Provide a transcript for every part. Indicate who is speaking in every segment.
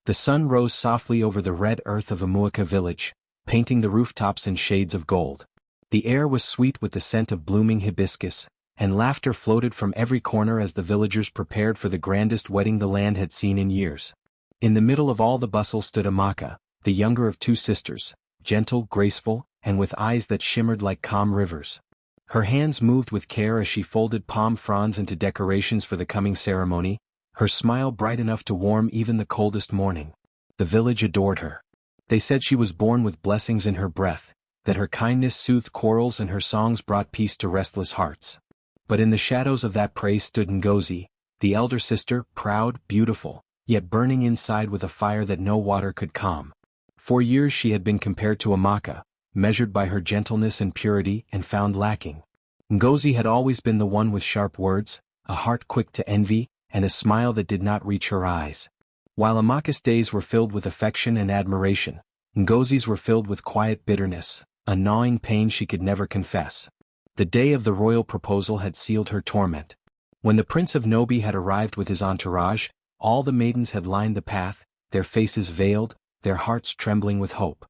Speaker 1: The sun rose softly over the red earth of Amuaka village, painting the rooftops in shades of gold. The air was sweet with the scent of blooming hibiscus, and laughter floated from every corner as the villagers prepared for the grandest wedding the land had seen in years. In the middle of all the bustle stood Amaka, the younger of two sisters, gentle, graceful, and with eyes that shimmered like calm rivers. Her hands moved with care as she folded palm fronds into decorations for the coming ceremony, her smile bright enough to warm even the coldest morning. The village adored her. They said she was born with blessings in her breath, that her kindness soothed quarrels and her songs brought peace to restless hearts. But in the shadows of that praise stood Ngozi, the elder sister, proud, beautiful, yet burning inside with a fire that no water could calm. For years she had been compared to Amaka, measured by her gentleness and purity, and found lacking. Ngozi had always been the one with sharp words, a heart quick to envy, and a smile that did not reach her eyes. While Amaka's days were filled with affection and admiration, Ngozi's were filled with quiet bitterness, a gnawing pain she could never confess. The day of the royal proposal had sealed her torment. When the Prince of Nobi had arrived with his entourage, all the maidens had lined the path, their faces veiled, their hearts trembling with hope.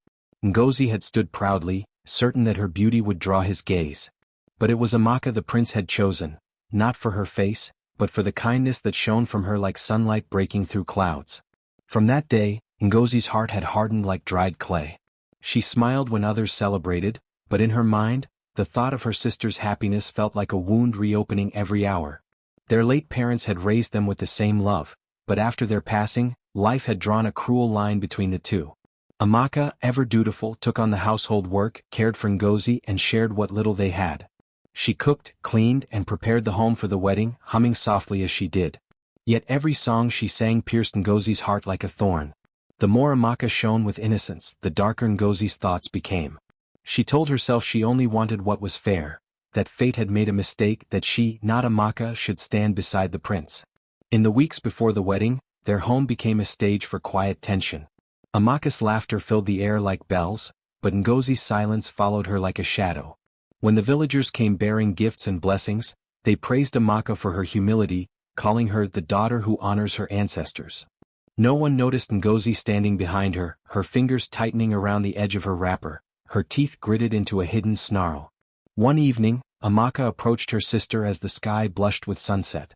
Speaker 1: Ngozi had stood proudly, certain that her beauty would draw his gaze. But it was Amaka the prince had chosen, not for her face, but for the kindness that shone from her like sunlight breaking through clouds. From that day, Ngozi's heart had hardened like dried clay. She smiled when others celebrated, but in her mind, the thought of her sister's happiness felt like a wound reopening every hour. Their late parents had raised them with the same love, but after their passing, life had drawn a cruel line between the two. Amaka, ever dutiful, took on the household work, cared for Ngozi, and shared what little they had. She cooked, cleaned, and prepared the home for the wedding, humming softly as she did. Yet every song she sang pierced Ngozi's heart like a thorn. The more Amaka shone with innocence, the darker Ngozi's thoughts became. She told herself she only wanted what was fair, that fate had made a mistake, that she, not Amaka, should stand beside the prince. In the weeks before the wedding, their home became a stage for quiet tension. Amaka's laughter filled the air like bells, but Ngozi's silence followed her like a shadow. When the villagers came bearing gifts and blessings, they praised Amaka for her humility, calling her the daughter who honors her ancestors. No one noticed Ngozi standing behind her, her fingers tightening around the edge of her wrapper, her teeth gritted into a hidden snarl. One evening, Amaka approached her sister as the sky blushed with sunset.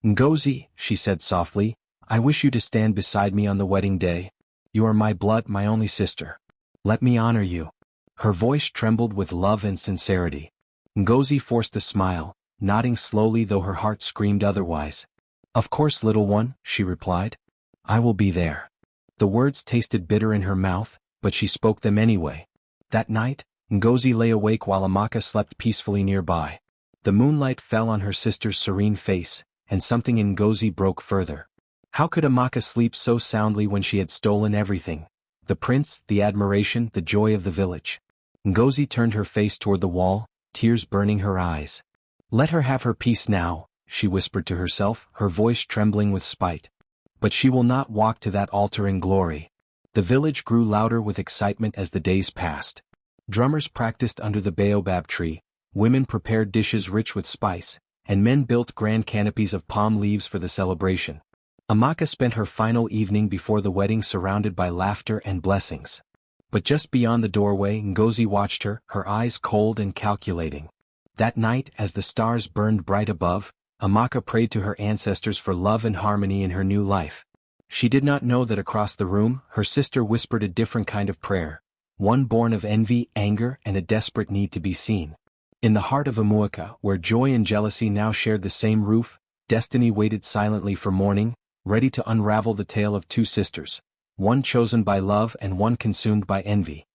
Speaker 1: "Ngozi," she said softly, "I wish you to stand beside me on the wedding day. You are my blood, my only sister. Let me honor you." Her voice trembled with love and sincerity. Ngozi forced a smile, nodding slowly though her heart screamed otherwise. "Of course, little one," she replied. "I will be there." The words tasted bitter in her mouth, but she spoke them anyway. That night, Ngozi lay awake while Amaka slept peacefully nearby. The moonlight fell on her sister's serene face, and something in Ngozi broke further. How could Amaka sleep so soundly when she had stolen everything? The prince, the admiration, the joy of the village. Ngozi turned her face toward the wall, tears burning her eyes. "Let her have her peace now," she whispered to herself, her voice trembling with spite. "But she will not walk to that altar in glory." The village grew louder with excitement as the days passed. Drummers practiced under the baobab tree, women prepared dishes rich with spice, and men built grand canopies of palm leaves for the celebration. Amaka spent her final evening before the wedding surrounded by laughter and blessings. But just beyond the doorway Ngozi watched her, her eyes cold and calculating. That night, as the stars burned bright above, Amaka prayed to her ancestors for love and harmony in her new life. She did not know that across the room, her sister whispered a different kind of prayer, one born of envy, anger, and a desperate need to be seen. In the heart of Amuaka, where joy and jealousy now shared the same roof, destiny waited silently for morning, ready to unravel the tale of two sisters, one chosen by love and one consumed by envy.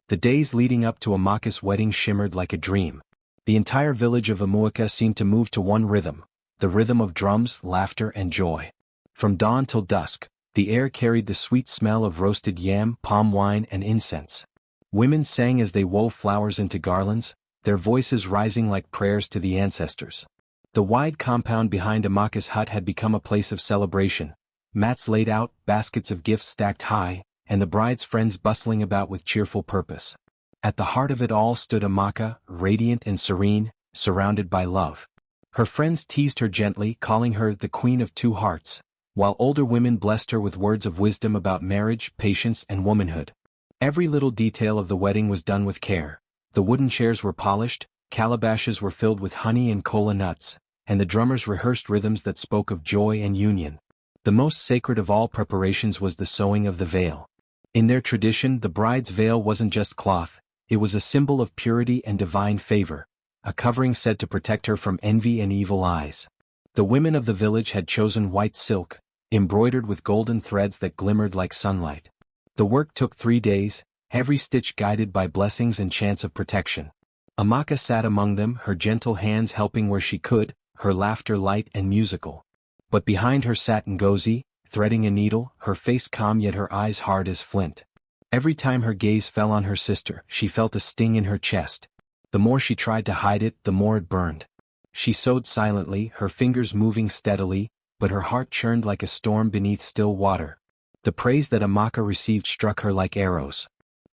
Speaker 1: The days leading up to Amaka's wedding shimmered like a dream. The entire village of Amuaka seemed to move to one rhythm, the rhythm of drums, laughter, and joy. From dawn till dusk, the air carried the sweet smell of roasted yam, palm wine, and incense. Women sang as they wove flowers into garlands, their voices rising like prayers to the ancestors. The wide compound behind Amaka's hut had become a place of celebration. Mats laid out, baskets of gifts stacked high, and the bride's friends bustling about with cheerful purpose. At the heart of it all stood Amaka, radiant and serene, surrounded by love. Her friends teased her gently, calling her the Queen of Two Hearts, while older women blessed her with words of wisdom about marriage, patience, and womanhood. Every little detail of the wedding was done with care. The wooden chairs were polished, calabashes were filled with honey and kola nuts, and the drummers rehearsed rhythms that spoke of joy and union. The most sacred of all preparations was the sewing of the veil. In their tradition, the bride's veil wasn't just cloth, it was a symbol of purity and divine favor, a covering said to protect her from envy and evil eyes. The women of the village had chosen white silk, embroidered with golden threads that glimmered like sunlight. The work took 3 days, every stitch guided by blessings and chants of protection. Amaka sat among them, her gentle hands helping where she could, her laughter light and musical. But behind her sat Ngozi, threading a needle, her face calm yet her eyes hard as flint. Every time her gaze fell on her sister, she felt a sting in her chest. The more she tried to hide it, the more it burned. She sewed silently, her fingers moving steadily, but her heart churned like a storm beneath still water. The praise that Amaka received struck her like arrows.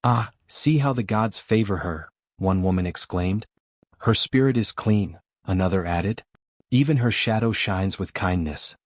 Speaker 1: "Ah, see how the gods favor her," one woman exclaimed. "Her spirit is clean," another added. "Even her shadow shines with kindness."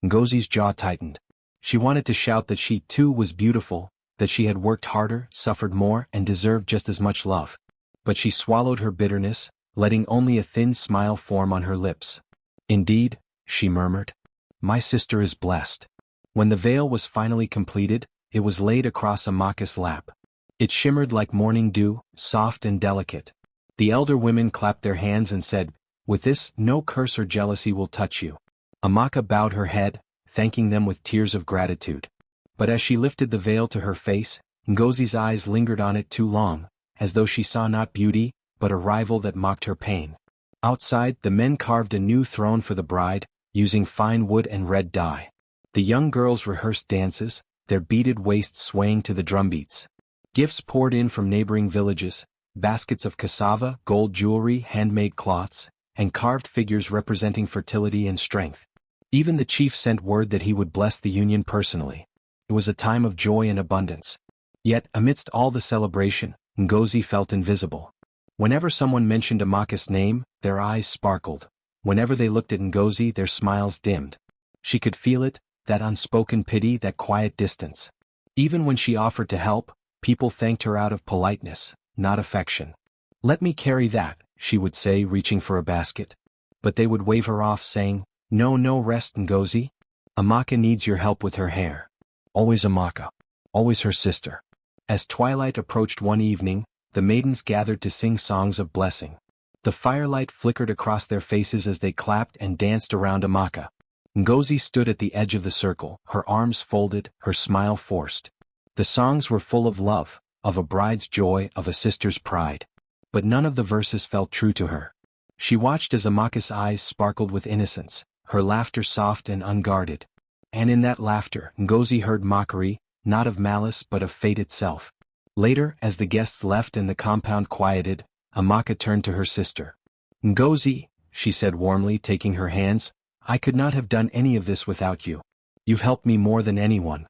Speaker 1: Ngozi's jaw tightened. She wanted to shout that she too was beautiful, that she had worked harder, suffered more, and deserved just as much love. But she swallowed her bitterness, letting only a thin smile form on her lips. "Indeed," she murmured, "my sister is blessed." When the veil was finally completed, it was laid across Amaka's lap. It shimmered like morning dew, soft and delicate. The elder women clapped their hands and said, "With this, no curse or jealousy will touch you." Amaka bowed her head, thanking them with tears of gratitude. But as she lifted the veil to her face, Ngozi's eyes lingered on it too long, as though she saw not beauty, but a rival that mocked her pain. Outside, the men carved a new throne for the bride, using fine wood and red dye. The young girls rehearsed dances, their beaded waists swaying to the drumbeats. Gifts poured in from neighboring villages, baskets of cassava, gold jewelry, handmade cloths, and carved figures representing fertility and strength. Even the chief sent word that he would bless the union personally. It was a time of joy and abundance. Yet, amidst all the celebration, Ngozi felt invisible. Whenever someone mentioned Amaka's name, their eyes sparkled. Whenever they looked at Ngozi, their smiles dimmed. She could feel it, that unspoken pity, that quiet distance. Even when she offered to help, people thanked her out of politeness, not affection. "Let me carry that," she would say, reaching for a basket. But they would wave her off, saying, "No, no, rest, Ngozi. Amaka needs your help with her hair." Always Amaka. Always her sister. As twilight approached one evening, the maidens gathered to sing songs of blessing. The firelight flickered across their faces as they clapped and danced around Amaka. Ngozi stood at the edge of the circle, her arms folded, her smile forced. The songs were full of love, of a bride's joy, of a sister's pride. But none of the verses felt true to her. She watched as Amaka's eyes sparkled with innocence, her laughter soft and unguarded. And in that laughter, Ngozi heard mockery, not of malice but of fate itself. Later, as the guests left and the compound quieted, Amaka turned to her sister. "Ngozi," she said warmly, taking her hands, "I could not have done any of this without you. You've helped me more than anyone."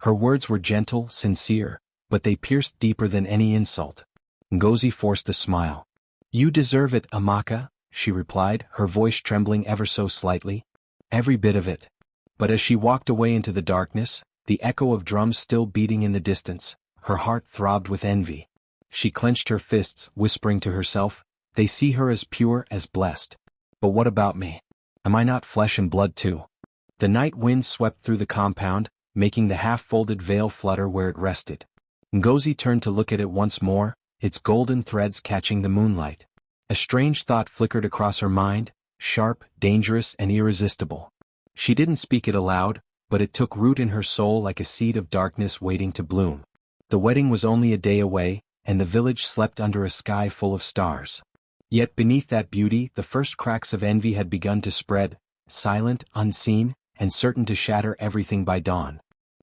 Speaker 1: Her words were gentle, sincere, but they pierced deeper than any insult. Ngozi forced a smile. "You deserve it, Amaka," she replied, her voice trembling ever so slightly. "Every bit of it." But as she walked away into the darkness, the echo of drums still beating in the distance, her heart throbbed with envy. She clenched her fists, whispering to herself, "They see her as pure, as blessed. But what about me? Am I not flesh and blood too?" The night wind swept through the compound, making the half-folded veil flutter where it rested. Ngozi turned to look at it once more, its golden threads catching the moonlight. A strange thought flickered across her mind, sharp, dangerous, and irresistible. She didn't speak it aloud, but it took root in her soul like a seed of darkness waiting to bloom. The wedding was only a day away, and the village slept under a sky full of stars. Yet beneath that beauty, the first cracks of envy had begun to spread, silent, unseen, and certain to shatter everything by dawn.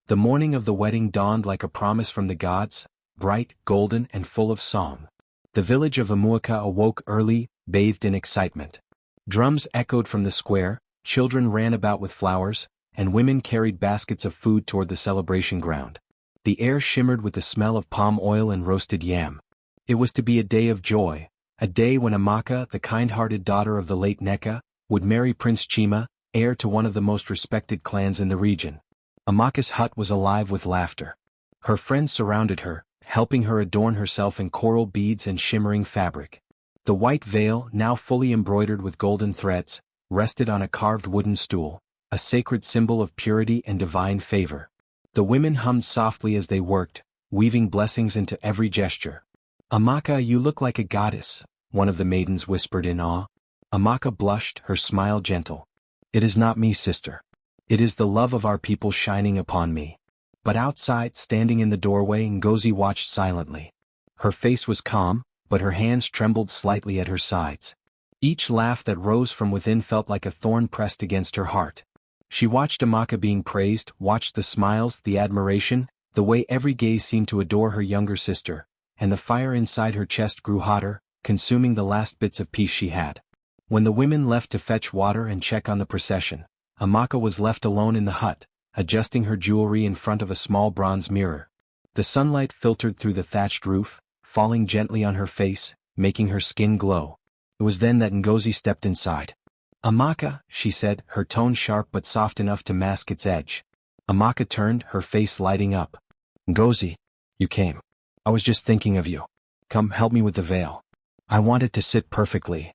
Speaker 1: The morning of the wedding dawned like a promise from the gods, bright, golden, and full of song. The village of Amuaka awoke early, bathed in excitement. Drums echoed from the square, children ran about with flowers, and women carried baskets of food toward the celebration ground. The air shimmered with the smell of palm oil and roasted yam. It was to be a day of joy, a day when Amaka, the kind-hearted daughter of the late Neka, would marry Prince Chima, heir to one of the most respected clans in the region. Amaka's hut was alive with laughter. Her friends surrounded her, helping her adorn herself in coral beads and shimmering fabric. The white veil, now fully embroidered with golden threads, rested on a carved wooden stool, a sacred symbol of purity and divine favor. The women hummed softly as they worked, weaving blessings into every gesture. "Amaka, you look like a goddess," one of the maidens whispered in awe. Amaka blushed, her smile gentle. "It is not me, sister. It is the love of our people shining upon me." But outside, standing in the doorway, Ngozi watched silently. Her face was calm, but her hands trembled slightly at her sides. Each laugh that rose from within felt like a thorn pressed against her heart. She watched Amaka being praised, watched the smiles, the admiration, the way every gaze seemed to adore her younger sister, and the fire inside her chest grew hotter, consuming the last bits of peace she had. When the women left to fetch water and check on the procession, Amaka was left alone in the hut, adjusting her jewelry in front of a small bronze mirror. The sunlight filtered through the thatched roof, falling gently on her face, making her skin glow. It was then that Ngozi stepped inside. "Amaka," she said, her tone sharp but soft enough to mask its edge. Amaka turned, her face lighting up. "Ngozi, you came. I was just thinking of you. Come, help me with the veil. I want it to sit perfectly."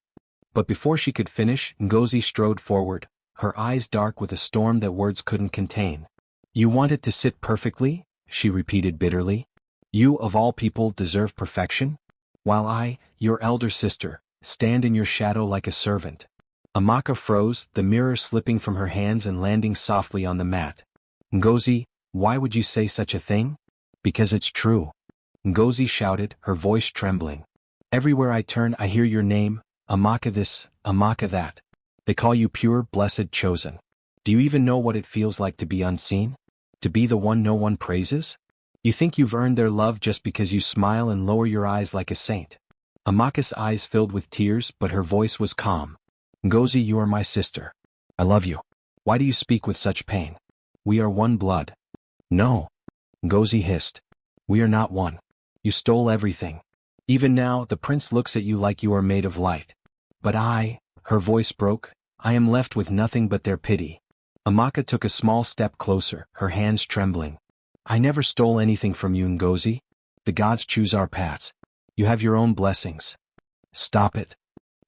Speaker 1: But before she could finish, Ngozi strode forward, her eyes dark with a storm that words couldn't contain. "You want it to sit perfectly?" she repeated bitterly. "You, of all people, deserve perfection? While I, your elder sister, stand in your shadow like a servant." Amaka froze, the mirror slipping from her hands and landing softly on the mat. "Ngozi, why would you say such a thing?" "Because it's true," Ngozi shouted, her voice trembling. "Everywhere I turn I hear your name, Amaka this, Amaka that. They call you pure, blessed, chosen. Do you even know what it feels like to be unseen? To be the one no one praises? You think you've earned their love just because you smile and lower your eyes like a saint." Amaka's eyes filled with tears, but her voice was calm. "Ngozi, you are my sister. I love you. Why do you speak with such pain? We are one blood." "No," Ngozi hissed. "We are not one. You stole everything. Even now, the prince looks at you like you are made of light. But I," her voice broke, "I am left with nothing but their pity." Amaka took a small step closer, her hands trembling. "I never stole anything from you, Ngozi. The gods choose our paths. You have your own blessings." "Stop it,"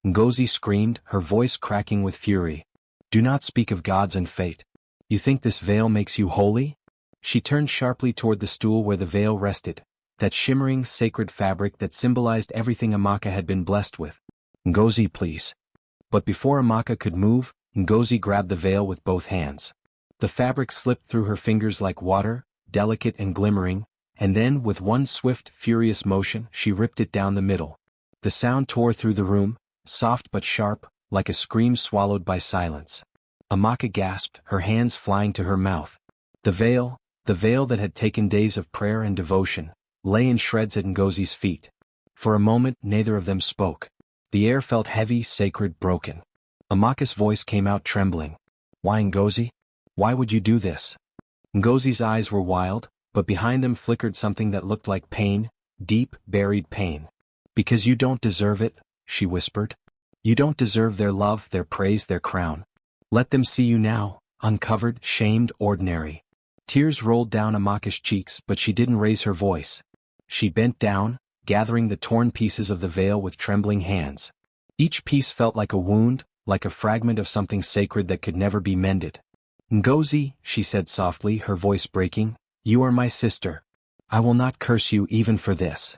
Speaker 1: Ngozi screamed, her voice cracking with fury. "Do not speak of gods and fate. You think this veil makes you holy?" She turned sharply toward the stool where the veil rested, that shimmering, sacred fabric that symbolized everything Amaka had been blessed with. "Ngozi, please." But before Amaka could move, Ngozi grabbed the veil with both hands. The fabric slipped through her fingers like water, delicate and glimmering, and then, with one swift, furious motion, she ripped it down the middle. The sound tore through the room, soft but sharp, like a scream swallowed by silence. Amaka gasped, her hands flying to her mouth. The veil that had taken days of prayer and devotion, lay in shreds at Ngozi's feet. For a moment, neither of them spoke. The air felt heavy, sacred, broken. Amaka's voice came out trembling. "Why, Ngozi? Why would you do this?" Ngozi's eyes were wild, but behind them flickered something that looked like pain, deep, buried pain. "Because you don't deserve it," she whispered. "You don't deserve their love, their praise, their crown. Let them see you now, uncovered, shamed, ordinary." Tears rolled down Amaka's cheeks, but she didn't raise her voice. She bent down, gathering the torn pieces of the veil with trembling hands. Each piece felt like a wound, like a fragment of something sacred that could never be mended. "Ngozi," she said softly, her voice breaking, "you are my sister. I will not curse you even for this."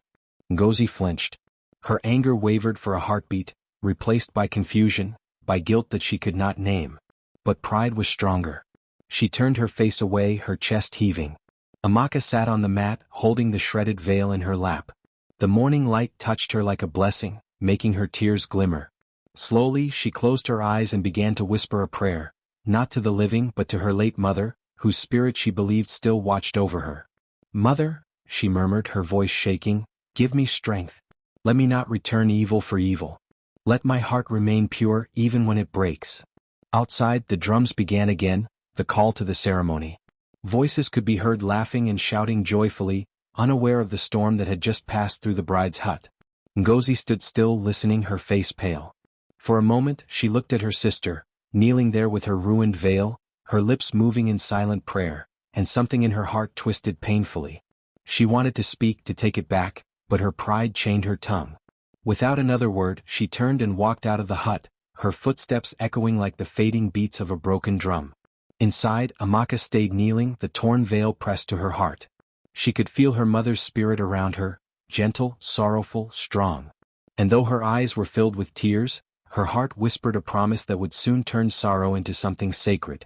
Speaker 1: Ngozi flinched. Her anger wavered for a heartbeat, replaced by confusion, by guilt that she could not name. But pride was stronger. She turned her face away, her chest heaving. Amaka sat on the mat, holding the shredded veil in her lap. The morning light touched her like a blessing, making her tears glimmer. Slowly, she closed her eyes and began to whisper a prayer, not to the living but to her late mother, whose spirit she believed still watched over her. "Mother," she murmured, her voice shaking, "give me strength. Let me not return evil for evil. Let my heart remain pure even when it breaks." Outside, the drums began again, the call to the ceremony. Voices could be heard laughing and shouting joyfully, unaware of the storm that had just passed through the bride's hut. Ngozi stood still, listening, her face pale. For a moment, she looked at her sister, kneeling there with her ruined veil, her lips moving in silent prayer, and something in her heart twisted painfully. She wanted to speak, to take it back, but her pride chained her tongue. Without another word, she turned and walked out of the hut, her footsteps echoing like the fading beats of a broken drum. Inside, Amaka stayed kneeling, the torn veil pressed to her heart. She could feel her mother's spirit around her, gentle, sorrowful, strong. And though her eyes were filled with tears, her heart whispered a promise that would soon turn sorrow into something sacred.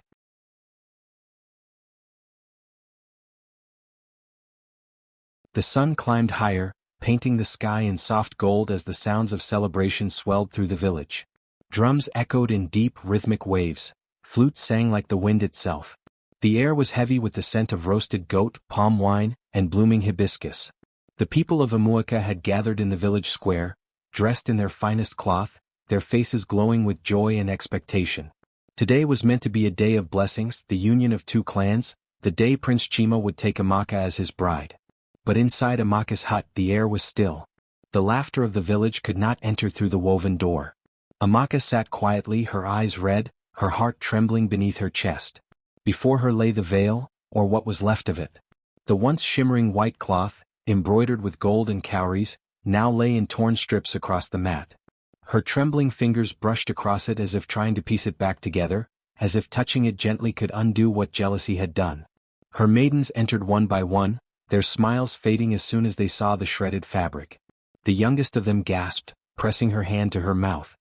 Speaker 1: The sun climbed higher, painting the sky in soft gold as the sounds of celebration swelled through the village. Drums echoed in deep, rhythmic waves, flutes sang like the wind itself. The air was heavy with the scent of roasted goat, palm wine, and blooming hibiscus. The people of Amuaka had gathered in the village square, dressed in their finest cloth, their faces glowing with joy and expectation. Today was meant to be a day of blessings, the union of two clans, the day Prince Chima would take Amaka as his bride. But inside Amaka's hut the air was still. The laughter of the village could not enter through the woven door. Amaka sat quietly, her eyes red, her heart trembling beneath her chest. Before her lay the veil, or what was left of it. The once shimmering white cloth, embroidered with gold and cowries, now lay in torn strips across the mat. Her trembling fingers brushed across it as if trying to piece it back together, as if touching it gently could undo what jealousy had done. Her maidens entered one by one, their smiles fading as soon as they saw the shredded fabric. The youngest of them gasped, pressing her hand to her mouth.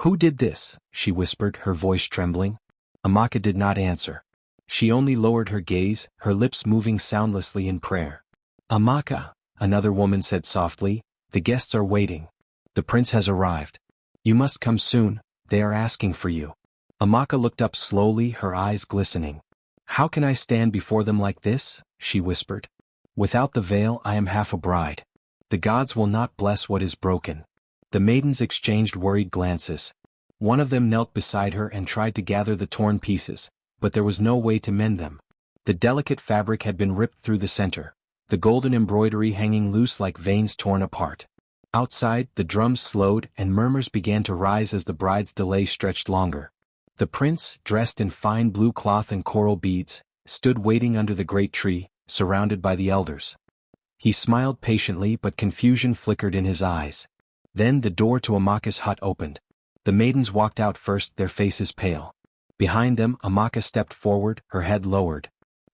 Speaker 1: "Who did this?" she whispered, her voice trembling. Amaka did not answer. She only lowered her gaze, her lips moving soundlessly in prayer. "Amaka," another woman said softly, "the guests are waiting. The prince has arrived. You must come soon, they are asking for you." Amaka looked up slowly, her eyes glistening. "How can I stand before them like this?" she whispered. "Without the veil I am half a bride. The gods will not bless what is broken." The maidens exchanged worried glances. One of them knelt beside her and tried to gather the torn pieces, but there was no way to mend them. The delicate fabric had been ripped through the center, the golden embroidery hanging loose like veins torn apart. Outside, the drums slowed and murmurs began to rise as the bride's delay stretched longer. The prince, dressed in fine blue cloth and coral beads, stood waiting under the great tree, surrounded by the elders. He smiled patiently, but confusion flickered in his eyes. Then the door to Amaka's hut opened. The maidens walked out first, their faces pale. Behind them, Amaka stepped forward, her head lowered.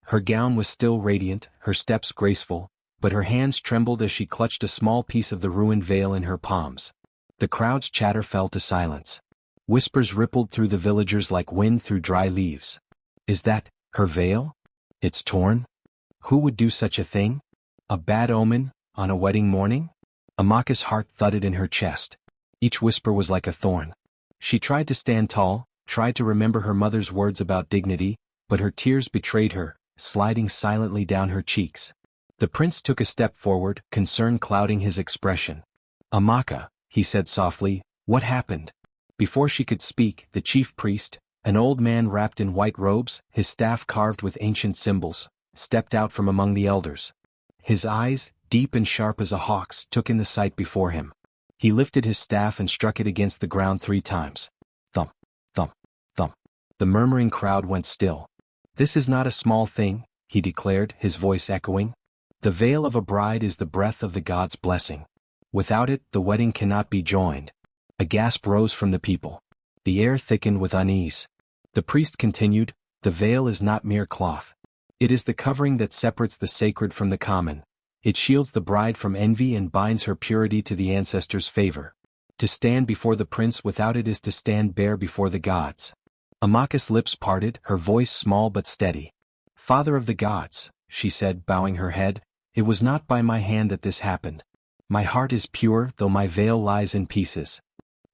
Speaker 1: Her gown was still radiant, her steps graceful, but her hands trembled as she clutched a small piece of the ruined veil in her palms. The crowd's chatter fell to silence. Whispers rippled through the villagers like wind through dry leaves. "Is that her veil? It's torn? Who would do such a thing? A bad omen, on a wedding morning?" Amaka's heart thudded in her chest. Each whisper was like a thorn. She tried to stand tall, tried to remember her mother's words about dignity, but her tears betrayed her, sliding silently down her cheeks. The prince took a step forward, concern clouding his expression. "Amaka," he said softly, "what happened?" Before she could speak, the chief priest, an old man wrapped in white robes, his staff carved with ancient symbols, stepped out from among the elders. His eyes, deep and sharp as a hawk's, took in the sight before him. He lifted his staff and struck it against the ground 3 times. Thump, thump, thump. The murmuring crowd went still. "This is not a small thing," he declared, his voice echoing. "The veil of a bride is the breath of the gods' blessing. Without it, the wedding cannot be joined." A gasp rose from the people. The air thickened with unease. The priest continued, "The veil is not mere cloth. It is the covering that separates the sacred from the common. It shields the bride from envy and binds her purity to the ancestors' favor. To stand before the prince without it is to stand bare before the gods." Amaka's lips parted, her voice small but steady. "Father of the gods," she said, bowing her head, "it was not by my hand that this happened. My heart is pure, though my veil lies in pieces."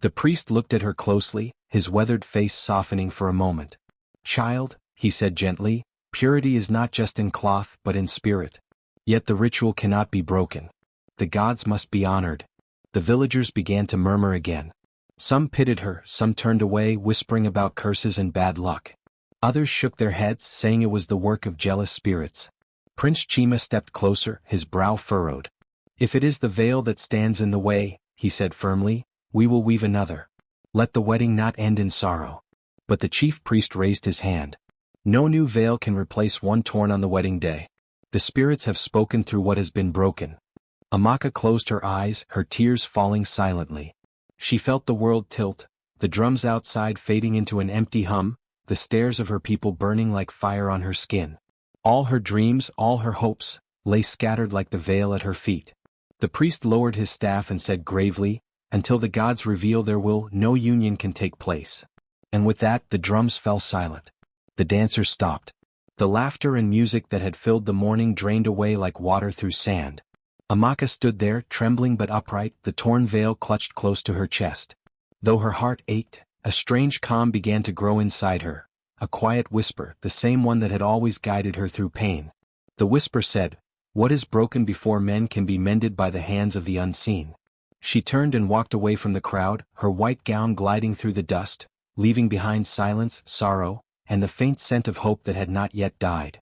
Speaker 1: The priest looked at her closely, his weathered face softening for a moment. "Child," he said gently, "purity is not just in cloth but in spirit. Yet the ritual cannot be broken. The gods must be honored." The villagers began to murmur again. Some pitied her, some turned away, whispering about curses and bad luck. Others shook their heads, saying it was the work of jealous spirits. Prince Chima stepped closer, his brow furrowed. "If it is the veil that stands in the way," he said firmly, "we will weave another. Let the wedding not end in sorrow." But the chief priest raised his hand. No new veil can replace one torn on the wedding day. The spirits have spoken through what has been broken. Amaka closed her eyes, her tears falling silently. She felt the world tilt, the drums outside fading into an empty hum, the stares of her people burning like fire on her skin. All her dreams, all her hopes, lay scattered like the veil at her feet. The priest lowered his staff and said gravely, "Until the gods reveal their will, no union can take place." And with that, the drums fell silent. The dancers stopped. The laughter and music that had filled the morning drained away like water through sand. Amaka stood there, trembling but upright, the torn veil clutched close to her chest. Though her heart ached, a strange calm began to grow inside her. A quiet whisper, the same one that had always guided her through pain. The whisper said, "What is broken before men can be mended by the hands of the unseen." She turned and walked away from the crowd, her white gown gliding through the dust, leaving behind silence, sorrow, and the faint scent of hope that had not yet died.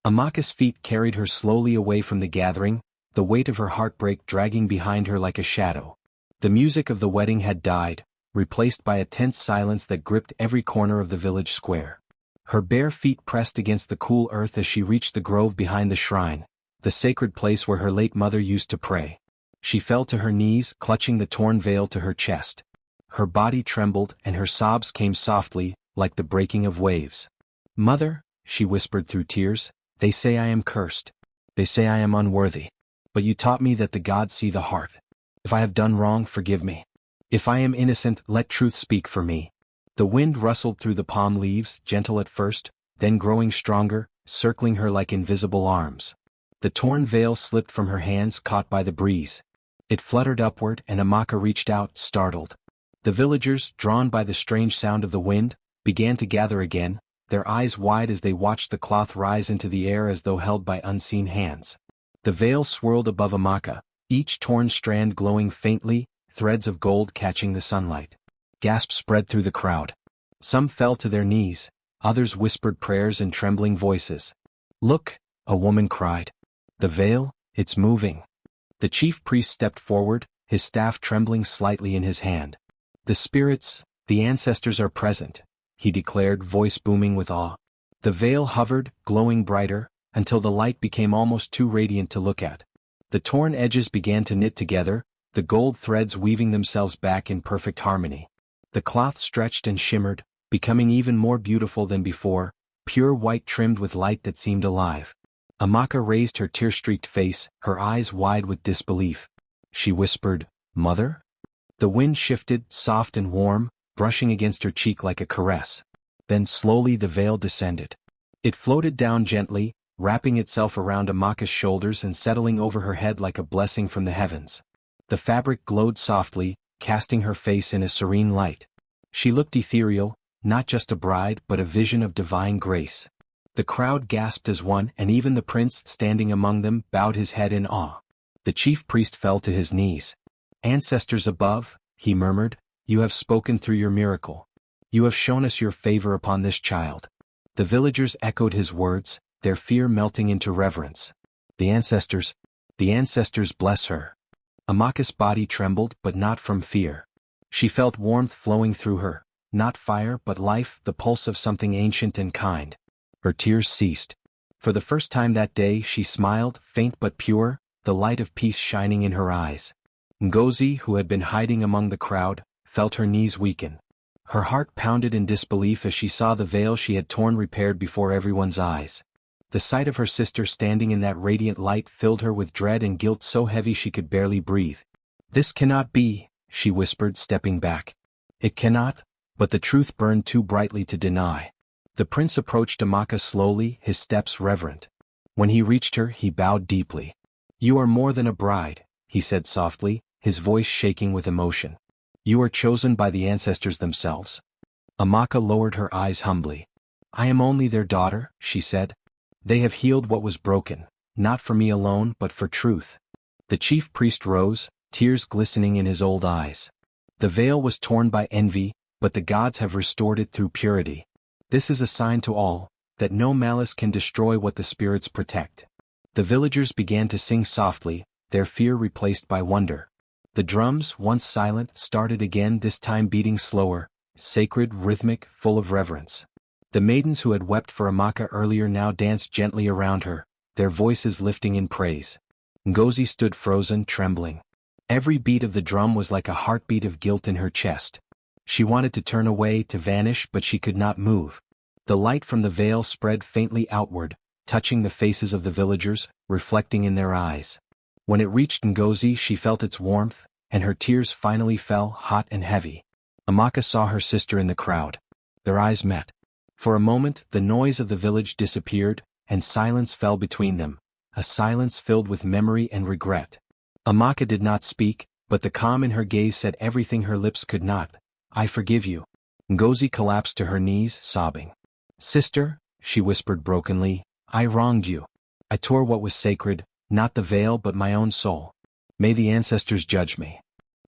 Speaker 1: Amaka's feet carried her slowly away from the gathering, the weight of her heartbreak dragging behind her like a shadow. The music of the wedding had died, replaced by a tense silence that gripped every corner of the village square. Her bare feet pressed against the cool earth as she reached the grove behind the shrine, the sacred place where her late mother used to pray. She fell to her knees, clutching the torn veil to her chest. Her body trembled, and her sobs came softly, like the breaking of waves. "Mother," she whispered through tears, "they say I am cursed. They say I am unworthy. But you taught me that the gods see the heart. If I have done wrong, forgive me. If I am innocent, let truth speak for me." The wind rustled through the palm leaves, gentle at first, then growing stronger, circling her like invisible arms. The torn veil slipped from her hands, caught by the breeze. It fluttered upward, and Amaka reached out, startled. The villagers, drawn by the strange sound of the wind, began to gather again, their eyes wide as they watched the cloth rise into the air as though held by unseen hands. The veil swirled above Amaka, each torn strand glowing faintly, threads of gold catching the sunlight. Gasps spread through the crowd. Some fell to their knees, others whispered prayers in trembling voices. "Look," a woman cried. "The veil, it's moving." The chief priest stepped forward, his staff trembling slightly in his hand. "The spirits, the ancestors are present," he declared, voice booming with awe. The veil hovered, glowing brighter, until the light became almost too radiant to look at. The torn edges began to knit together, the gold threads weaving themselves back in perfect harmony. The cloth stretched and shimmered, becoming even more beautiful than before, pure white trimmed with light that seemed alive. Amaka raised her tear-streaked face, her eyes wide with disbelief. She whispered, "Mother?" The wind shifted, soft and warm, brushing against her cheek like a caress. Then slowly the veil descended. It floated down gently, wrapping itself around Amaka's shoulders and settling over her head like a blessing from the heavens. The fabric glowed softly, casting her face in a serene light. She looked ethereal, not just a bride but a vision of divine grace. The crowd gasped as one, and even the prince, standing among them, bowed his head in awe. The chief priest fell to his knees. "Ancestors above," he murmured, "you have spoken through your miracle. You have shown us your favor upon this child." The villagers echoed his words, their fear melting into reverence. The ancestors bless her." Amaka's body trembled, but not from fear. She felt warmth flowing through her, not fire but life, the pulse of something ancient and kind. Her tears ceased. For the first time that day she smiled, faint but pure, the light of peace shining in her eyes. Ngozi, who had been hiding among the crowd, felt her knees weaken. Her heart pounded in disbelief as she saw the veil she had torn repaired before everyone's eyes. The sight of her sister standing in that radiant light filled her with dread and guilt so heavy she could barely breathe. "This cannot be," she whispered, stepping back. "It cannot," but the truth burned too brightly to deny. The prince approached Amaka slowly, his steps reverent. When he reached her, he bowed deeply. "You are more than a bride," he said softly, his voice shaking with emotion. "You are chosen by the ancestors themselves." Amaka lowered her eyes humbly. "I am only their daughter," she said. "They have healed what was broken, not for me alone but for truth." The chief priest rose, tears glistening in his old eyes. "The veil was torn by envy, but the gods have restored it through purity. This is a sign to all, that no malice can destroy what the spirits protect." The villagers began to sing softly, their fear replaced by wonder. The drums, once silent, started again, this time beating slower, sacred, rhythmic, full of reverence. The maidens who had wept for Amaka earlier now danced gently around her, their voices lifting in praise. Ngozi stood frozen, trembling. Every beat of the drum was like a heartbeat of guilt in her chest. She wanted to turn away, to vanish, but she could not move. The light from the veil spread faintly outward, touching the faces of the villagers, reflecting in their eyes. When it reached Ngozi, she felt its warmth, and her tears finally fell, hot and heavy. Amaka saw her sister in the crowd. Their eyes met. For a moment, the noise of the village disappeared, and silence fell between them, a silence filled with memory and regret. Amaka did not speak, but the calm in her gaze said everything her lips could not. "I forgive you." Ngozi collapsed to her knees, sobbing. "Sister," she whispered brokenly, "I wronged you. I tore what was sacred, not the veil but my own soul. May the ancestors judge me."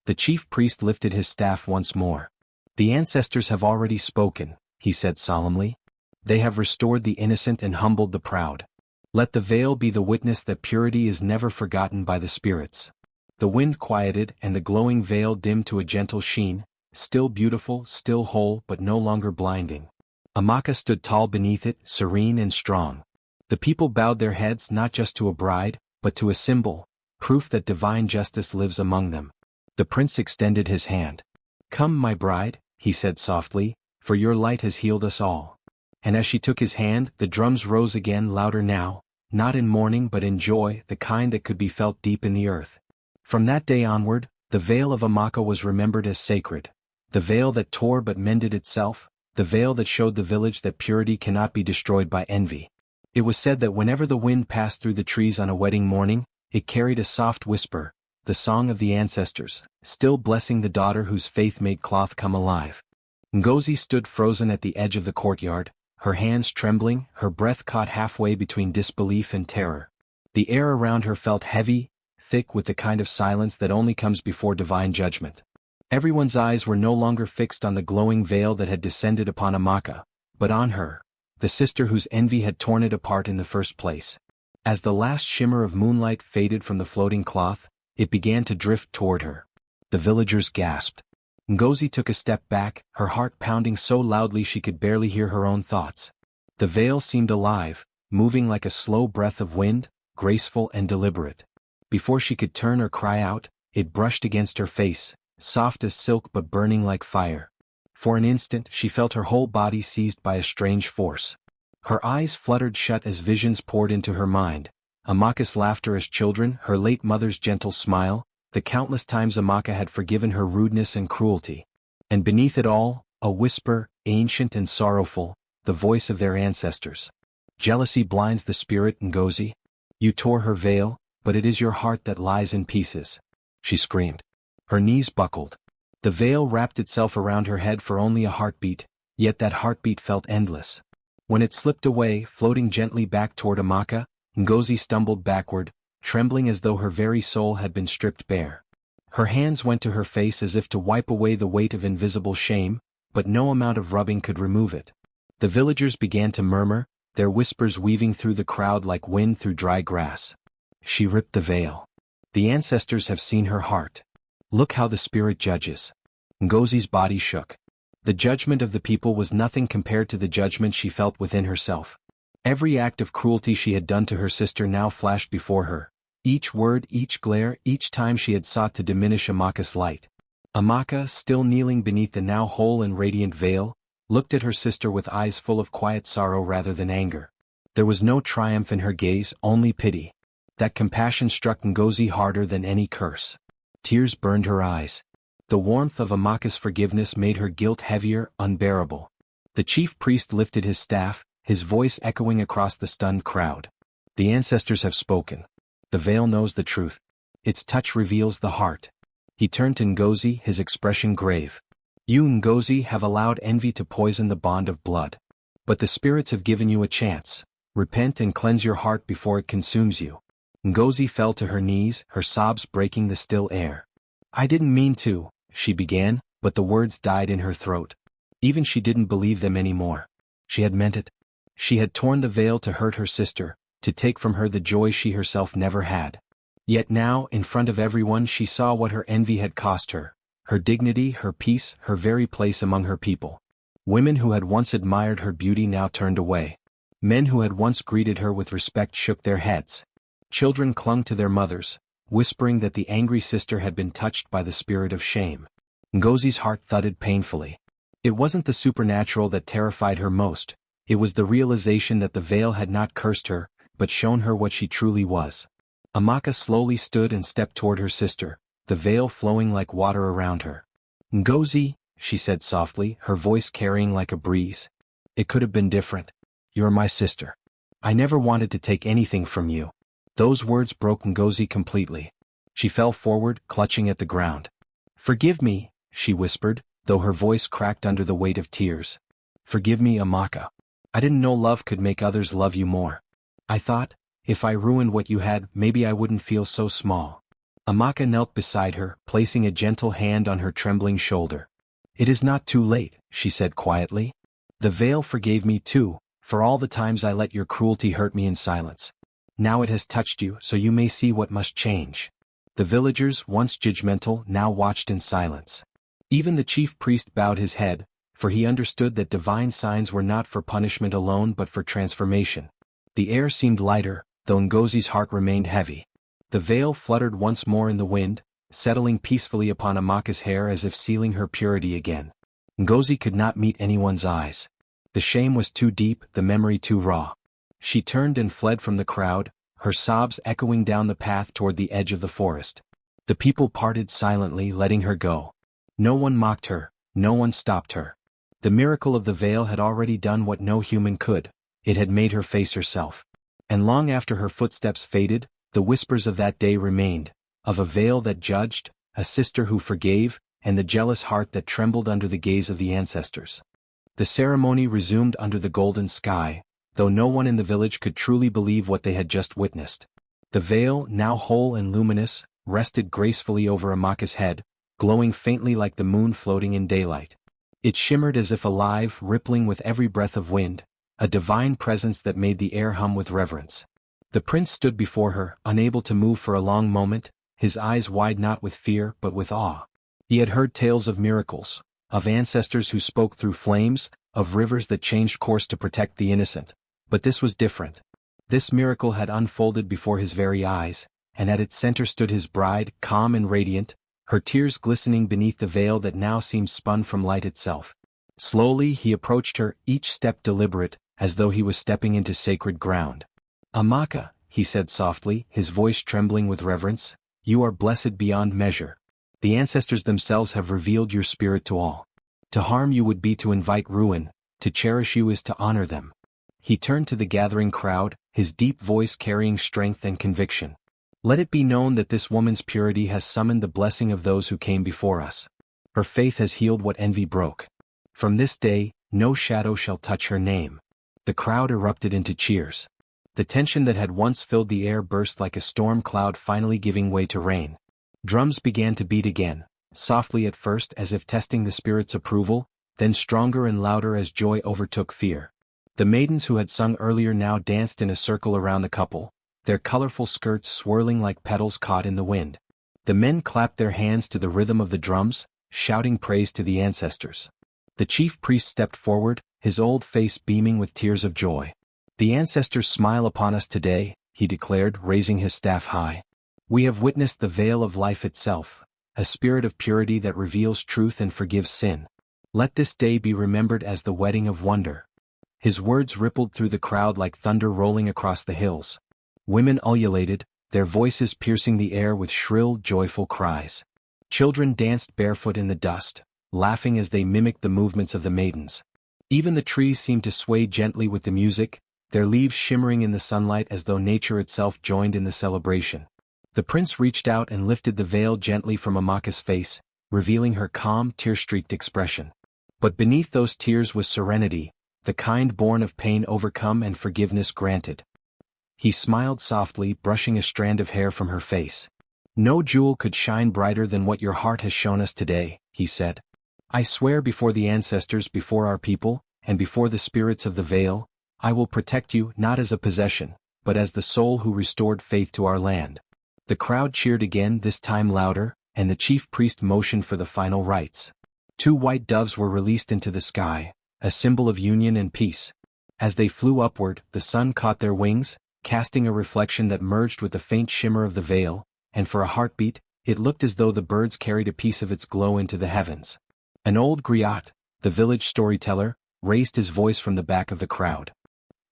Speaker 1: The chief priest lifted his staff once more. "The ancestors have already spoken," he said solemnly. "They have restored the innocent and humbled the proud. Let the veil be the witness that purity is never forgotten by the spirits." The wind quieted and the glowing veil dimmed to a gentle sheen, still beautiful, still whole, but no longer blinding. Amaka stood tall beneath it, serene and strong. The people bowed their heads not just to a bride, but to a symbol, proof that divine justice lives among them. The prince extended his hand. "Come, my bride," he said softly, "for your light has healed us all." And as she took his hand, the drums rose again, louder now, not in mourning but in joy, the kind that could be felt deep in the earth. From that day onward, the veil of Amaka was remembered as sacred. The veil that tore but mended itself, the veil that showed the village that purity cannot be destroyed by envy. It was said that whenever the wind passed through the trees on a wedding morning, it carried a soft whisper, the song of the ancestors, still blessing the daughter whose faith made cloth come alive. Ngozi stood frozen at the edge of the courtyard, her hands trembling, her breath caught halfway between disbelief and terror. The air around her felt heavy, thick with the kind of silence that only comes before divine judgment. Everyone's eyes were no longer fixed on the glowing veil that had descended upon Amaka, but on her, the sister whose envy had torn it apart in the first place. As the last shimmer of moonlight faded from the floating cloth, it began to drift toward her. The villagers gasped. Ngozi took a step back, her heart pounding so loudly she could barely hear her own thoughts. The veil seemed alive, moving like a slow breath of wind, graceful and deliberate. Before she could turn or cry out, it brushed against her face, soft as silk but burning like fire. For an instant she felt her whole body seized by a strange force. Her eyes fluttered shut as visions poured into her mind. Amaka's laughter as children, her late mother's gentle smile, the countless times Amaka had forgiven her rudeness and cruelty. And beneath it all, a whisper, ancient and sorrowful, the voice of their ancestors. "Jealousy blinds the spirit, Ngozi. You tore her veil, but it is your heart that lies in pieces," she screamed. Her knees buckled. The veil wrapped itself around her head for only a heartbeat, yet that heartbeat felt endless. When it slipped away, floating gently back toward Amaka, Ngozi stumbled backward, trembling as though her very soul had been stripped bare. Her hands went to her face as if to wipe away the weight of invisible shame, but no amount of rubbing could remove it. The villagers began to murmur, their whispers weaving through the crowd like wind through dry grass. "She ripped the veil. The ancestors have seen her heart. Look how the spirit judges." Ngozi's body shook. The judgment of the people was nothing compared to the judgment she felt within herself. Every act of cruelty she had done to her sister now flashed before her. Each word, each glare, each time she had sought to diminish Amaka's light. Amaka, still kneeling beneath the now whole and radiant veil, looked at her sister with eyes full of quiet sorrow rather than anger. There was no triumph in her gaze, only pity. That compassion struck Ngozi harder than any curse. Tears burned her eyes. The warmth of Amaka's forgiveness made her guilt heavier, unbearable. The chief priest lifted his staff, his voice echoing across the stunned crowd. "The ancestors have spoken. The veil knows the truth. Its touch reveals the heart." He turned to Ngozi, his expression grave. "You, Ngozi, have allowed envy to poison the bond of blood. But the spirits have given you a chance. Repent and cleanse your heart before it consumes you." Ngozi fell to her knees, her sobs breaking the still air. "I didn't mean to," she began, but the words died in her throat. Even she didn't believe them anymore. She had meant it. She had torn the veil to hurt her sister, to take from her the joy she herself never had. Yet now, in front of everyone, she saw what her envy had cost her, her dignity, her peace, her very place among her people. Women who had once admired her beauty now turned away. Men who had once greeted her with respect shook their heads. Children clung to their mothers, whispering that the angry sister had been touched by the spirit of shame. Ngozi's heart thudded painfully. It wasn't the supernatural that terrified her most, it was the realization that the veil had not cursed her, but shown her what she truly was. Amaka slowly stood and stepped toward her sister, the veil flowing like water around her. "Ngozi," she said softly, her voice carrying like a breeze. "It could have been different. You're my sister. I never wanted to take anything from you." Those words broke Ngozi completely. She fell forward, clutching at the ground. "Forgive me," she whispered, though her voice cracked under the weight of tears. "Forgive me, Amaka. I didn't know love could make others love you more. I thought, if I ruined what you had, maybe I wouldn't feel so small." Amaka knelt beside her, placing a gentle hand on her trembling shoulder. "It is not too late," she said quietly. "The veil forgave me too, for all the times I let your cruelty hurt me in silence. Now it has touched you, so you may see what must change." The villagers, once judgmental, now watched in silence. Even the chief priest bowed his head, for he understood that divine signs were not for punishment alone but for transformation. The air seemed lighter, though Ngozi's heart remained heavy. The veil fluttered once more in the wind, settling peacefully upon Amaka's hair as if sealing her purity again. Ngozi could not meet anyone's eyes. The shame was too deep, the memory too raw. She turned and fled from the crowd, her sobs echoing down the path toward the edge of the forest. The people parted silently, letting her go. No one mocked her, no one stopped her. The miracle of the veil had already done what no human could, it had made her face herself. And long after her footsteps faded, the whispers of that day remained, of a veil that judged, a sister who forgave, and the jealous heart that trembled under the gaze of the ancestors. The ceremony resumed under the golden sky, though no one in the village could truly believe what they had just witnessed. The veil, now whole and luminous, rested gracefully over Amaka's head, glowing faintly like the moon floating in daylight. It shimmered as if alive, rippling with every breath of wind, a divine presence that made the air hum with reverence. The prince stood before her, unable to move for a long moment, his eyes wide not with fear but with awe. He had heard tales of miracles, of ancestors who spoke through flames, of rivers that changed course to protect the innocent. But this was different. This miracle had unfolded before his very eyes, and at its center stood his bride, calm and radiant, her tears glistening beneath the veil that now seemed spun from light itself. Slowly he approached her, each step deliberate, as though he was stepping into sacred ground. "Amaka," he said softly, his voice trembling with reverence, "you are blessed beyond measure. The ancestors themselves have revealed your spirit to all. To harm you would be to invite ruin, to cherish you is to honor them." He turned to the gathering crowd, his deep voice carrying strength and conviction. "Let it be known that this woman's purity has summoned the blessing of those who came before us. Her faith has healed what envy broke. From this day, no shadow shall touch her name." The crowd erupted into cheers. The tension that had once filled the air burst like a storm cloud finally giving way to rain. Drums began to beat again, softly at first as if testing the spirit's approval, then stronger and louder as joy overtook fear. The maidens who had sung earlier now danced in a circle around the couple, their colorful skirts swirling like petals caught in the wind. The men clapped their hands to the rhythm of the drums, shouting praise to the ancestors. The chief priest stepped forward, his old face beaming with tears of joy. "The ancestors smile upon us today," he declared, raising his staff high. "We have witnessed the veil of life itself, a spirit of purity that reveals truth and forgives sin. Let this day be remembered as the wedding of wonder." His words rippled through the crowd like thunder rolling across the hills. Women ululated, their voices piercing the air with shrill, joyful cries. Children danced barefoot in the dust, laughing as they mimicked the movements of the maidens. Even the trees seemed to sway gently with the music, their leaves shimmering in the sunlight as though nature itself joined in the celebration. The prince reached out and lifted the veil gently from Amaka's face, revealing her calm, tear-streaked expression. But beneath those tears was serenity, the kind born of pain overcome and forgiveness granted. He smiled softly, brushing a strand of hair from her face. "No jewel could shine brighter than what your heart has shown us today," he said. "I swear before the ancestors, before our people, and before the spirits of the veil, I will protect you not as a possession, but as the soul who restored faith to our land." The crowd cheered again, this time louder, and the chief priest motioned for the final rites. 2 white doves were released into the sky, a symbol of union and peace. As they flew upward, the sun caught their wings, casting a reflection that merged with the faint shimmer of the veil, and for a heartbeat, it looked as though the birds carried a piece of its glow into the heavens. An old griot, the village storyteller, raised his voice from the back of the crowd.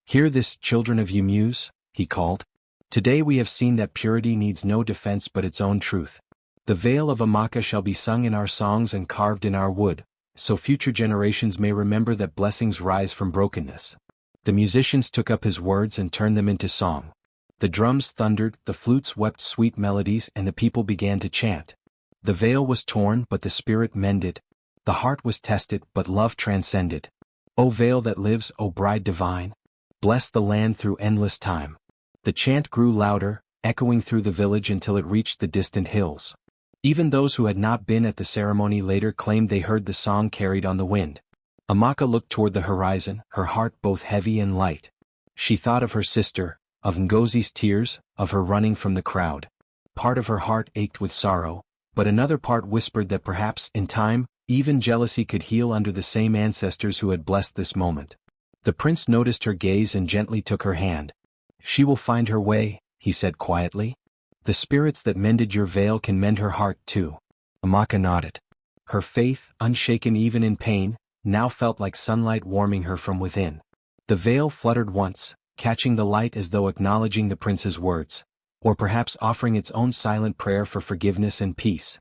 Speaker 1: "Hear this, children of Umuse," he called. "Today we have seen that purity needs no defense but its own truth. The veil of Amaka shall be sung in our songs and carved in our wood, so future generations may remember that blessings rise from brokenness." The musicians took up his words and turned them into song. The drums thundered, the flutes wept sweet melodies, and the people began to chant. The veil was torn, but the spirit mended. The heart was tested, but love transcended. O veil that lives, O bride divine, bless the land through endless time. The chant grew louder, echoing through the village until it reached the distant hills. Even those who had not been at the ceremony later claimed they heard the song carried on the wind. Amaka looked toward the horizon, her heart both heavy and light. She thought of her sister, of Ngozi's tears, of her running from the crowd. Part of her heart ached with sorrow, but another part whispered that perhaps, in time, even jealousy could heal under the same ancestors who had blessed this moment. The prince noticed her gaze and gently took her hand. "She will find her way," he said quietly. "The spirits that mended your veil can mend her heart too." Amaka nodded. Her faith, unshaken even in pain, now felt like sunlight warming her from within. The veil fluttered once, catching the light as though acknowledging the prince's words, or perhaps offering its own silent prayer for forgiveness and peace.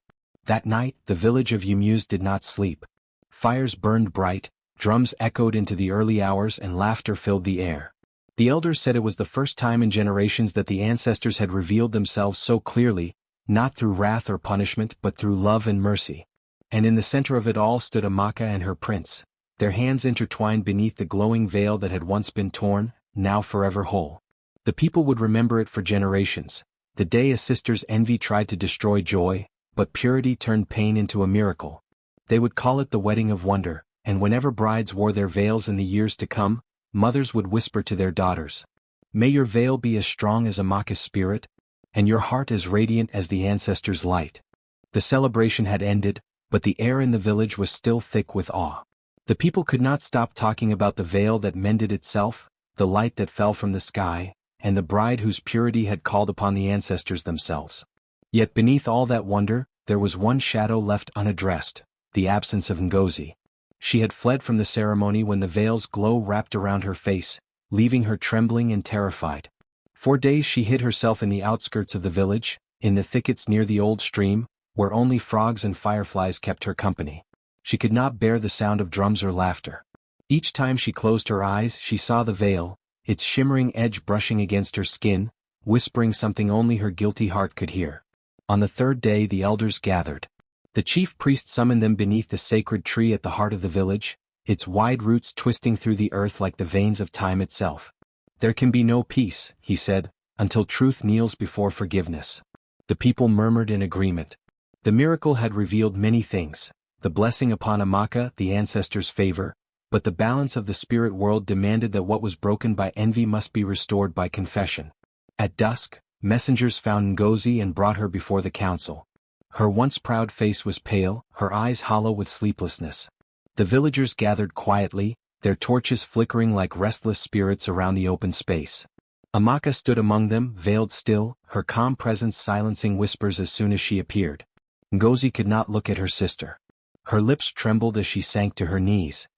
Speaker 1: That night, the village of Umuse did not sleep. Fires burned bright, drums echoed into the early hours, and laughter filled the air. The elders said it was the first time in generations that the ancestors had revealed themselves so clearly, not through wrath or punishment but through love and mercy. And in the center of it all stood Amaka and her prince, their hands intertwined beneath the glowing veil that had once been torn, now forever whole. The people would remember it for generations, the day a sister's envy tried to destroy joy, but purity turned pain into a miracle. They would call it the wedding of wonder, and whenever brides wore their veils in the years to come, mothers would whisper to their daughters, "May your veil be as strong as Amaka's spirit, and your heart as radiant as the ancestors' light." The celebration had ended, but the air in the village was still thick with awe. The people could not stop talking about the veil that mended itself, the light that fell from the sky, and the bride whose purity had called upon the ancestors themselves. Yet beneath all that wonder, there was one shadow left unaddressed, the absence of Ngozi. She had fled from the ceremony when the veil's glow wrapped around her face, leaving her trembling and terrified. For days she hid herself in the outskirts of the village, in the thickets near the old stream, where only frogs and fireflies kept her company. She could not bear the sound of drums or laughter. Each time she closed her eyes, she saw the veil, its shimmering edge brushing against her skin, whispering something only her guilty heart could hear. On the 3rd day the elders gathered. The chief priest summoned them beneath the sacred tree at the heart of the village, its wide roots twisting through the earth like the veins of time itself. "There can be no peace," he said, "until truth kneels before forgiveness." The people murmured in agreement. The miracle had revealed many things, the blessing upon Amaka, the ancestors' favor, but the balance of the spirit world demanded that what was broken by envy must be restored by confession. At dusk, messengers found Ngozi and brought her before the council. Her once proud face was pale, her eyes hollow with sleeplessness. The villagers gathered quietly, their torches flickering like restless spirits around the open space. Amaka stood among them, veiled still, her calm presence silencing whispers as soon as she appeared. Ngozi could not look at her sister. Her lips trembled as she sank to her knees.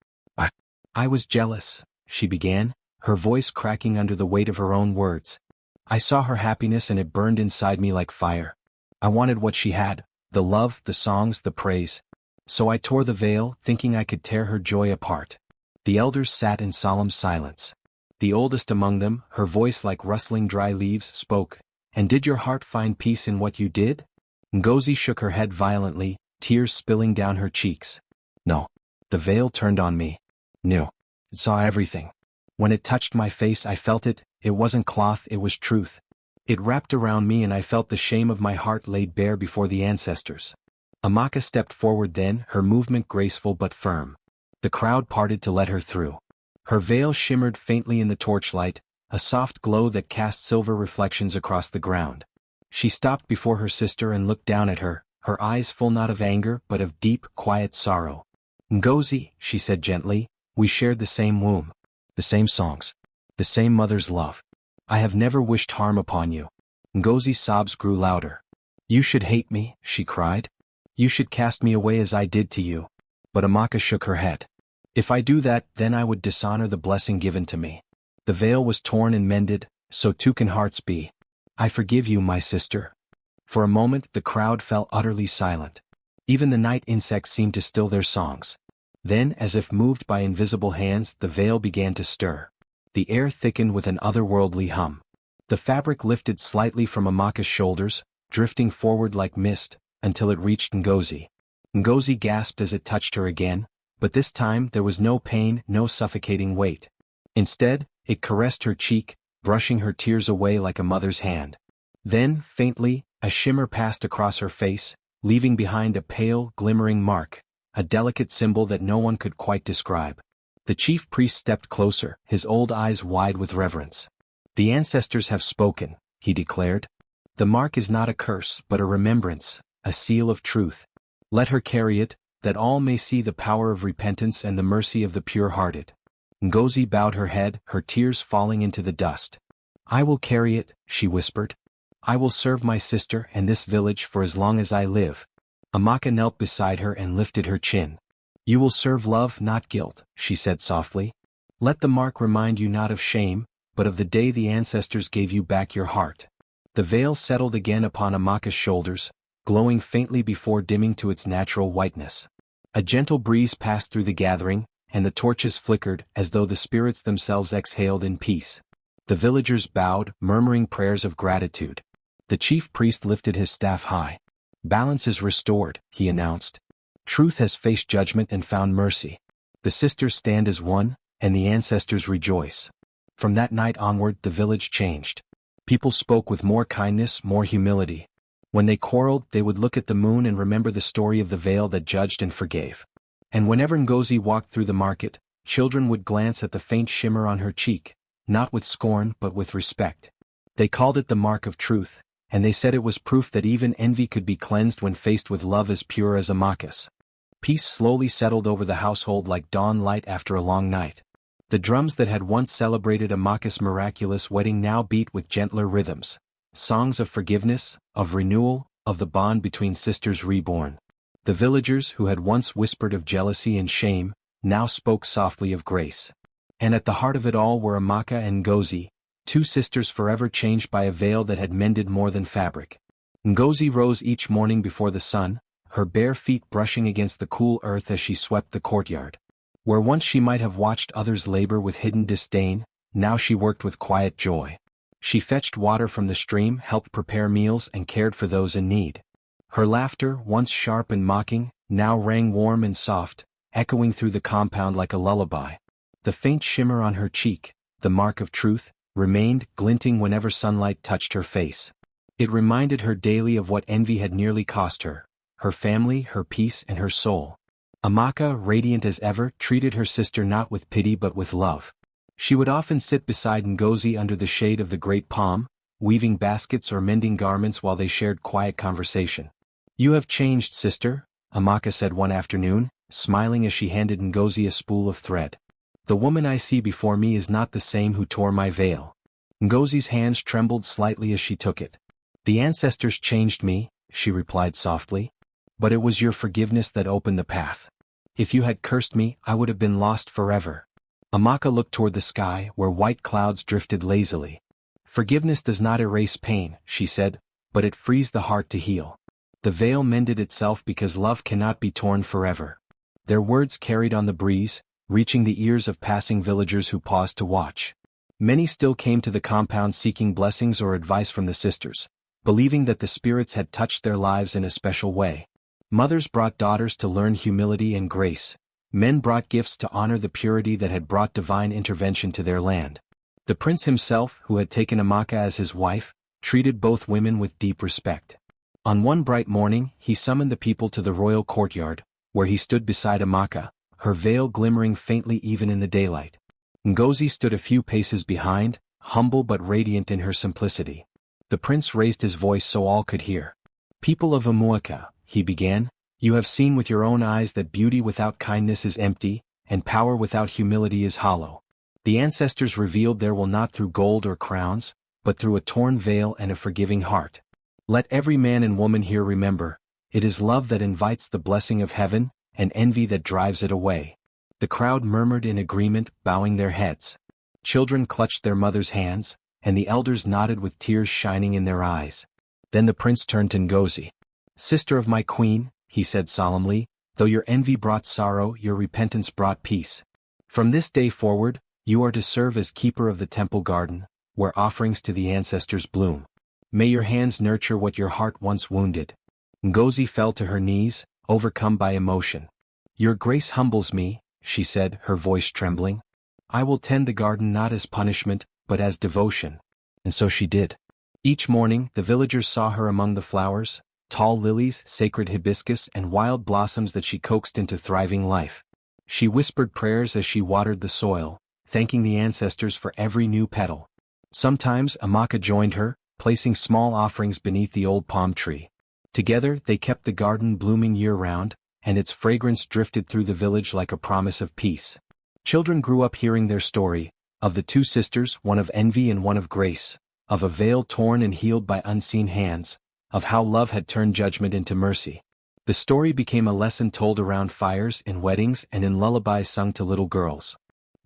Speaker 1: I was jealous," she began, her voice cracking under the weight of her own words. "I saw her happiness and it burned inside me like fire. I wanted what she had, the love, the songs, the praise. So I tore the veil, thinking I could tear her joy apart." The elders sat in solemn silence. The oldest among them, her voice like rustling dry leaves, spoke, "And did your heart find peace in what you did?" Ngozi shook her head violently, tears spilling down her cheeks. "No. The veil turned on me. No. It saw everything. When it touched my face I felt it, it wasn't cloth, it was truth. It wrapped around me and I felt the shame of my heart laid bare before the ancestors." Amaka stepped forward then, her movement graceful but firm. The crowd parted to let her through. Her veil shimmered faintly in the torchlight, a soft glow that cast silver reflections across the ground. She stopped before her sister and looked down at her, her eyes full not of anger but of deep, quiet sorrow. "Ngozi," she said gently, "we shared the same womb, the same songs, the same mother's love. I have never wished harm upon you." Ngozi's sobs grew louder. "You should hate me," she cried. "You should cast me away as I did to you." But Amaka shook her head. "If I do that, then I would dishonor the blessing given to me. The veil was torn and mended, so too can hearts be. I forgive you, my sister." For a moment the crowd fell utterly silent. Even the night insects seemed to still their songs. Then, as if moved by invisible hands, the veil began to stir. The air thickened with an otherworldly hum. The fabric lifted slightly from Amaka's shoulders, drifting forward like mist, until it reached Ngozi. Ngozi gasped as it touched her again, but this time there was no pain, no suffocating weight. Instead, it caressed her cheek, brushing her tears away like a mother's hand. Then, faintly, a shimmer passed across her face, leaving behind a pale, glimmering mark, a delicate symbol that no one could quite describe. The chief priest stepped closer, his old eyes wide with reverence. "The ancestors have spoken," he declared. "The mark is not a curse but a remembrance, a seal of truth. Let her carry it, that all may see the power of repentance and the mercy of the pure-hearted." Ngozi bowed her head, her tears falling into the dust. "I will carry it," she whispered. "I will serve my sister and this village for as long as I live." Amaka knelt beside her and lifted her chin. "You will serve love, not guilt," she said softly. "Let the mark remind you not of shame, but of the day the ancestors gave you back your heart." The veil settled again upon Amaka's shoulders, glowing faintly before dimming to its natural whiteness. A gentle breeze passed through the gathering, and the torches flickered as though the spirits themselves exhaled in peace. The villagers bowed, murmuring prayers of gratitude. The chief priest lifted his staff high. "Balance is restored," he announced. "Truth has faced judgment and found mercy. The sisters stand as one, and the ancestors rejoice." From that night onward the village changed. People spoke with more kindness, more humility. When they quarreled, they would look at the moon and remember the story of the veil that judged and forgave. And whenever Ngozi walked through the market, children would glance at the faint shimmer on her cheek, not with scorn but with respect. They called it the mark of truth, and they said it was proof that even envy could be cleansed when faced with love as pure as Amaka's. Peace slowly settled over the household like dawn light after a long night. The drums that had once celebrated Amaka's miraculous wedding now beat with gentler rhythms. Songs of forgiveness, of renewal, of the bond between sisters reborn. The villagers who had once whispered of jealousy and shame, now spoke softly of grace. And at the heart of it all were Amaka and Ngozi, two sisters forever changed by a veil that had mended more than fabric. Ngozi rose each morning before the sun, her bare feet brushing against the cool earth as she swept the courtyard. Where once she might have watched others labor with hidden disdain, now she worked with quiet joy. She fetched water from the stream, helped prepare meals, and cared for those in need. Her laughter, once sharp and mocking, now rang warm and soft, echoing through the compound like a lullaby. The faint shimmer on her cheek, the mark of truth, remained, glinting whenever sunlight touched her face. It reminded her daily of what envy had nearly cost her, her family, her peace, and her soul. Amaka, radiant as ever, treated her sister not with pity but with love. She would often sit beside Ngozi under the shade of the great palm, weaving baskets or mending garments while they shared quiet conversation. "You have changed, sister," Amaka said one afternoon, smiling as she handed Ngozi a spool of thread. "The woman I see before me is not the same who tore my veil." Ngozi's hands trembled slightly as she took it. "The ancestors changed me," she replied softly. "But it was your forgiveness that opened the path. If you had cursed me, I would have been lost forever." Amaka looked toward the sky, where white clouds drifted lazily. "Forgiveness does not erase pain," she said, "but it frees the heart to heal. The veil mended itself because love cannot be torn forever." Their words carried on the breeze, reaching the ears of passing villagers who paused to watch. Many still came to the compound seeking blessings or advice from the sisters, believing that the spirits had touched their lives in a special way. Mothers brought daughters to learn humility and grace. Men brought gifts to honor the purity that had brought divine intervention to their land. The prince himself, who had taken Amaka as his wife, treated both women with deep respect. On one bright morning, he summoned the people to the royal courtyard, where he stood beside Amaka, her veil glimmering faintly even in the daylight. Ngozi stood a few paces behind, humble but radiant in her simplicity. The prince raised his voice so all could hear. "People of Amuaka, he began, "you have seen with your own eyes that beauty without kindness is empty, and power without humility is hollow. The ancestors revealed there will not through gold or crowns, but through a torn veil and a forgiving heart. Let every man and woman here remember, it is love that invites the blessing of heaven, and envy that drives it away." The crowd murmured in agreement, bowing their heads. Children clutched their mothers' hands, and the elders nodded with tears shining in their eyes. Then the prince turned to Ngozi. "Sister of my queen," he said solemnly, "though your envy brought sorrow, your repentance brought peace. From this day forward, you are to serve as keeper of the temple garden, where offerings to the ancestors bloom. May your hands nurture what your heart once wounded." Ngozi fell to her knees, overcome by emotion. "Your grace humbles me," she said, her voice trembling. "I will tend the garden not as punishment, but as devotion." And so she did. Each morning, the villagers saw her among the flowers, tall lilies, sacred hibiscus, and wild blossoms that she coaxed into thriving life. She whispered prayers as she watered the soil, thanking the ancestors for every new petal. Sometimes Amaka joined her, placing small offerings beneath the old palm tree. Together they kept the garden blooming year-round, and its fragrance drifted through the village like a promise of peace. Children grew up hearing their story, of the two sisters, one of envy and one of grace, of a veil torn and healed by unseen hands, of how love had turned judgment into mercy. The story became a lesson told around fires, in weddings, and in lullabies sung to little girls.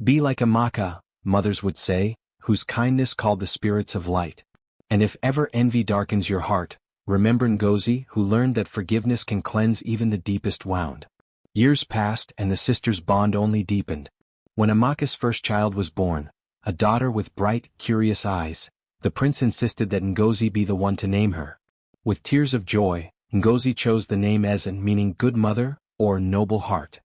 Speaker 1: "Be like Amaka," mothers would say, "whose kindness called the spirits of light. And if ever envy darkens your heart, remember Ngozi, who learned that forgiveness can cleanse even the deepest wound." Years passed and the sisters' bond only deepened. When Amaka's first child was born, a daughter with bright, curious eyes, the prince insisted that Ngozi be the one to name her. With tears of joy, Ngozi chose the name Ezen, meaning good mother, or noble heart.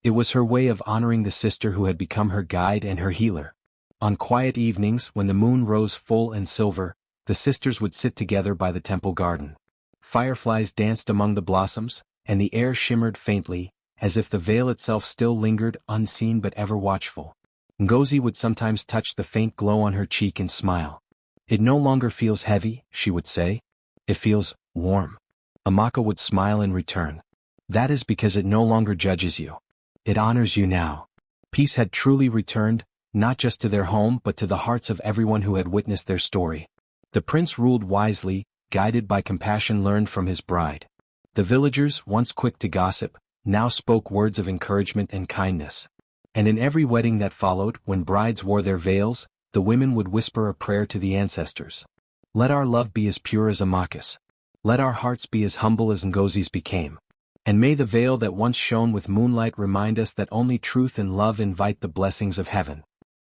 Speaker 1: It was her way of honoring the sister who had become her guide and her healer. On quiet evenings, when the moon rose full and silver, the sisters would sit together by the temple garden. Fireflies danced among the blossoms, and the air shimmered faintly, as if the veil itself still lingered, unseen but ever watchful. Ngozi would sometimes touch the faint glow on her cheek and smile. "It no longer feels heavy," she would say. "It feels warm." Amaka would smile in return. "That is because it no longer judges you. It honors you now." Peace had truly returned, not just to their home but to the hearts of everyone who had witnessed their story. The prince ruled wisely, guided by compassion learned from his bride. The villagers, once quick to gossip, now spoke words of encouragement and kindness. And in every wedding that followed, when brides wore their veils, the women would whisper a prayer to the ancestors. "Let our love be as pure as Amaka's. Let our hearts be as humble as Ngozi's became. And may the veil that once shone with moonlight remind us that only truth and love invite the blessings of heaven."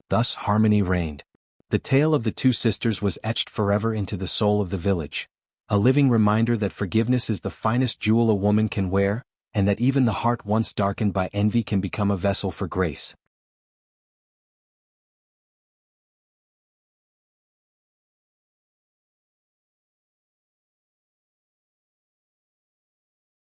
Speaker 1: Thus harmony reigned. The tale of the two sisters was etched forever into the soul of the village, a living reminder that forgiveness is the finest jewel a woman can wear, and that even the heart once darkened by envy can become a vessel for grace.